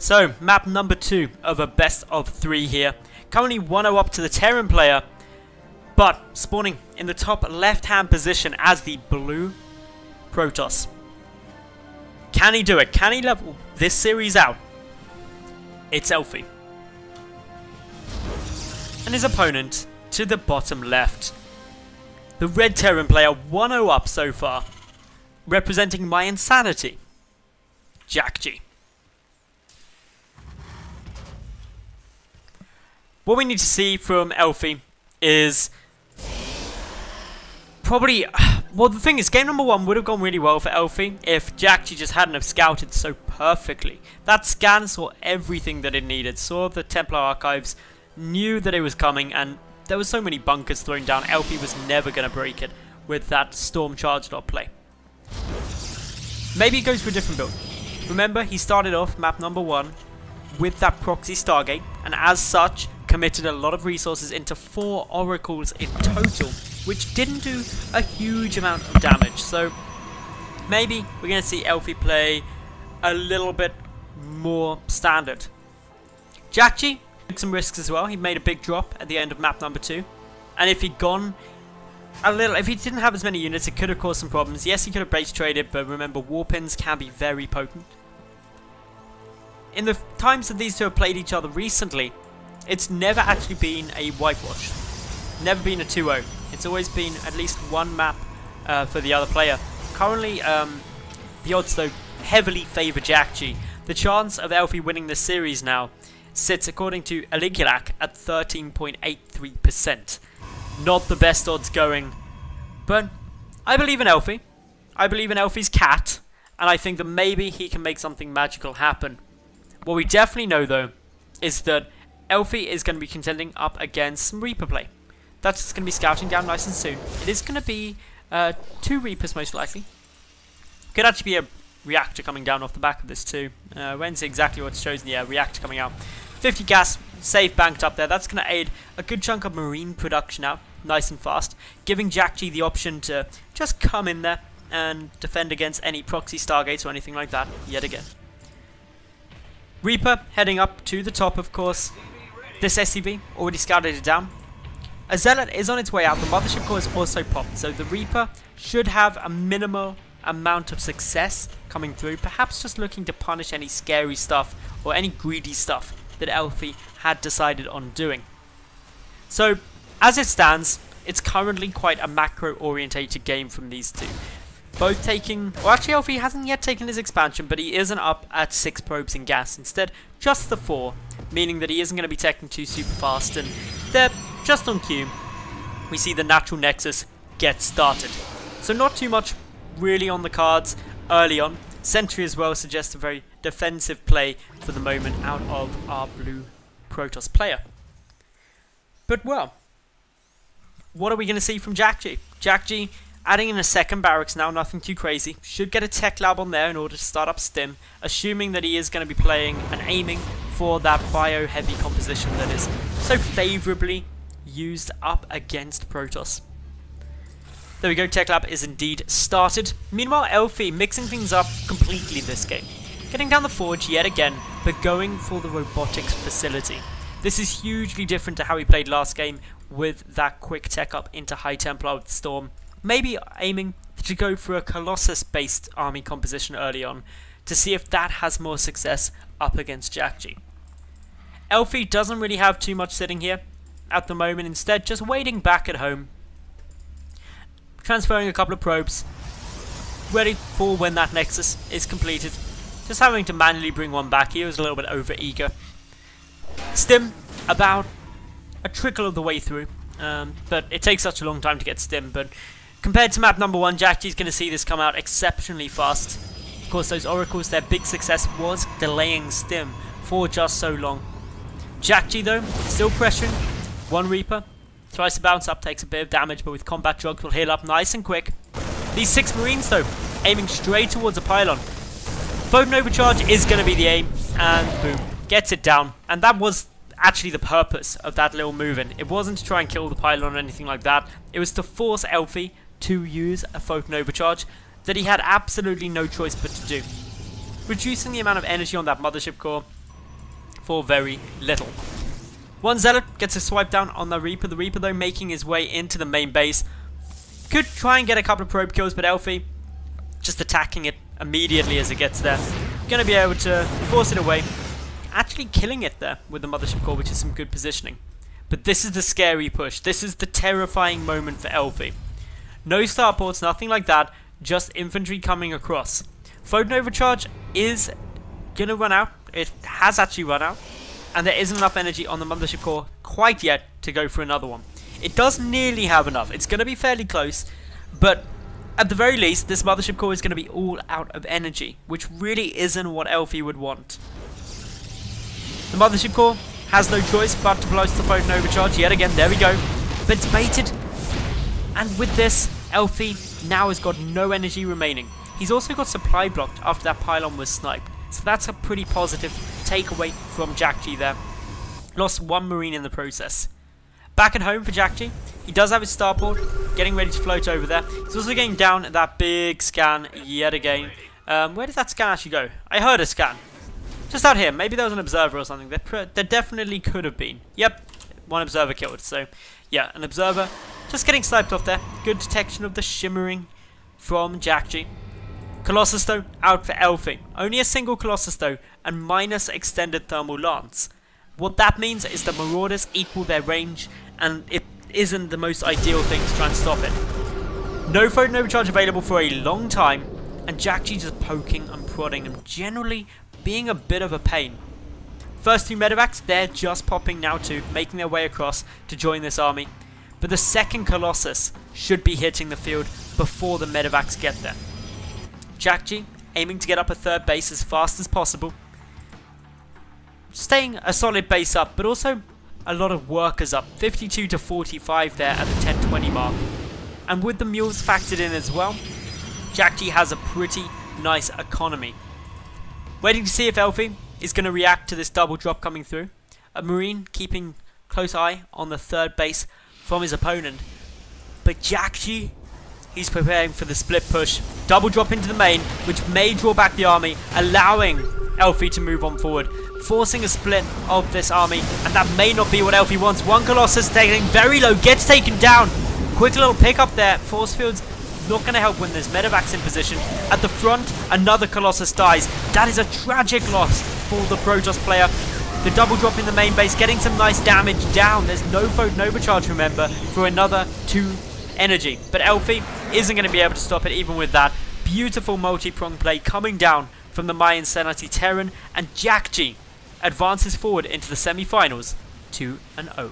So, map number 2 of a best of 3 here. Currently 1-0 up to the Terran player, but spawning in the top left-hand position as the blue Protoss. Can he do it? Can he level this series out? It's Elfi. And his opponent to the bottom left. The red Terran player 1-0 up so far, representing my insanity. Jjakji. What we need to see from Elfi is probably, well, the thing is, game number 1 would have gone really well for Elfi if Jjakji just hadn't have scouted so perfectly. That scan saw everything that it needed, saw the Templar archives, knew that it was coming, and there were so many bunkers thrown down. Elfi was never going to break it with that Storm Charge dot play. Maybe he goes for a different build. Remember, he started off map number 1 with that proxy Stargate, and as such committed a lot of resources into 4 oracles in total, which didn't do a huge amount of damage. So maybe we're going to see Elfi play a little bit more standard. Jjakji took some risks as well. He made a big drop at the end of map number 2, and if he'd gone a little, if he didn't have as many units, it could have caused some problems. Yes, he could have base traded, but remember, warpins can be very potent. In the times that these two have played each other recently, it's never actually been a whitewash. Never been a 2-0. It's always been at least one map for the other player. Currently, the odds though heavily favour Jjakji. The chance of Elfi winning this series now sits, according to Aligilak, at 13.83%. Not the best odds going, but I believe in Elfi. I believe in Elfi's cat, and I think that maybe he can make something magical happen. What we definitely know though is that Elfi is going to be contending up against some Reaper play. That's going to be scouting down nice and soon. It is going to be 2 Reapers most likely. Could actually be a reactor coming down off the back of this too. When's exactly what's chosen? Yeah, reactor coming out. 50 gas, safe banked up there. That's going to aid a good chunk of marine production out, nice and fast, giving Jjakji the option to just come in there and defend against any proxy Stargates or anything like that yet again. Reaper heading up to the top, of course. This SCV already scouted it down. A Zealot is on its way out. The Mothership Core is also popped, so the Reaper should have a minimal amount of success coming through. Perhaps just looking to punish any scary stuff or any greedy stuff that Elfi had decided on doing. So, as it stands, it's currently quite a macro-orientated game from these two. Both taking, well actually Elfi hasn't yet taken his expansion, but he isn't up at 6 probes in gas. Instead, just the 4, meaning that he isn't going to be taking 2 super fast, and they're just on cue. We see the natural nexus get started. So not too much really on the cards early on. Sentry as well suggests a very defensive play for the moment out of our blue Protoss player. But well, what are we going to see from Jjakji? Jjakji adding in a second barracks now, nothing too crazy. Should get a tech lab on there in order to start up stim, assuming that he is going to be playing and aiming for that bio-heavy composition that is so favourably used up against Protoss. There we go, tech lab is indeed started. Meanwhile, Elfi mixing things up completely this game. Getting down the forge yet again, but going for the robotics facility. This is hugely different to how he played last game with that quick tech up into High Templar with Storm. Maybe aiming to go for a Colossus-based army composition early on to see if that has more success up against Jjakji. Elfi doesn't really have too much sitting here at the moment, instead just waiting back at home. Transferring a couple of probes, ready for when that nexus is completed. Just having to manually bring one back. He was a little bit over eager. Stim about a trickle of the way through, but it takes such a long time to get stim. But compared to map number 1, Jjakji's going to see this come out exceptionally fast. Of course, those oracles, their big success was delaying stim for just so long. Jjakji though, still pressuring. 1 Reaper. Tries to bounce up, takes a bit of damage, but with combat drugs will heal up nice and quick. These 6 Marines though, aiming straight towards a pylon. Photon Overcharge is going to be the aim, and boom, gets it down. And that was actually the purpose of that little move in. It wasn't to try and kill the pylon or anything like that. It was to force Elfi to use a Photon Overcharge that he had absolutely no choice but to do. Reducing the amount of energy on that Mothership Core, for very little. One Zealot gets a swipe down on the Reaper though making his way into the main base. Could try and get a couple of probe kills, but Elfi just attacking it immediately as it gets there. Gonna be able to force it away. Actually killing it there with the Mothership Core, which is some good positioning. But this is the scary push. This is the terrifying moment for Elfi. No starports, nothing like that. Just infantry coming across. Photon Overcharge is gonna run out. It has actually run out. And there isn't enough energy on the Mothership Core quite yet to go for another one. It does nearly have enough. It's going to be fairly close, but at the very least, this Mothership Core is going to be all out of energy, which really isn't what Elfi would want. The Mothership Core has no choice but to blow the Photon Overcharge yet again. There we go. But it's baited. And with this, Elfi now has got no energy remaining. He's also got supply blocked after that pylon was sniped. So that's a pretty positive takeaway from Jjakji there. Lost one Marine in the process. Back at home for Jjakji, he does have his starport, getting ready to float over there. He's also getting down that big scan yet again. Where did that scan actually go? I heard a scan. Just out here. Maybe there was an observer or something. There definitely could have been. Yep, one observer killed. So, yeah, an observer just getting sniped off there. Good detection of the shimmering from Jjakji. Colossus though, out for Elfi. Only a single Colossus though, and minus extended thermal lance. What that means is the Marauders equal their range, and it isn't the most ideal thing to try and stop it. No Photon Overcharge available for a long time, and Jjakji just poking and prodding and generally being a bit of a pain. First two medevacs, they're just popping now too, making their way across to join this army. But the second Colossus should be hitting the field before the medevacs get there. Jjakji aiming to get up a third base as fast as possible. Staying a solid base up, but also a lot of workers up. 52 to 45 there at the 10-20 mark. And with the mules factored in as well, Jjakji has a pretty nice economy. Waiting to see if Elfi is going to react to this double drop coming through. A Marine keeping close eye on the third base from his opponent. But Jjakji, he's preparing for the split push. Double drop into the main, which may draw back the army, allowing Elfi to move on forward, forcing a split of this army, and that may not be what Elfi wants. One Colossus taking very low, gets taken down. Quick little pick up there. Force fields not going to help when there's medevacs in position. At the front, another Colossus dies. That is a tragic loss for the Protoss player. The double drop in the main base, getting some nice damage down. There's no Photon Overcharge, remember, for another 2 energy. But Elfi isn't going to be able to stop it even with that. Beautiful multi-prong play coming down from the Mayan Senati Terran, and Jjakji advances forward into the semi-finals 2-0.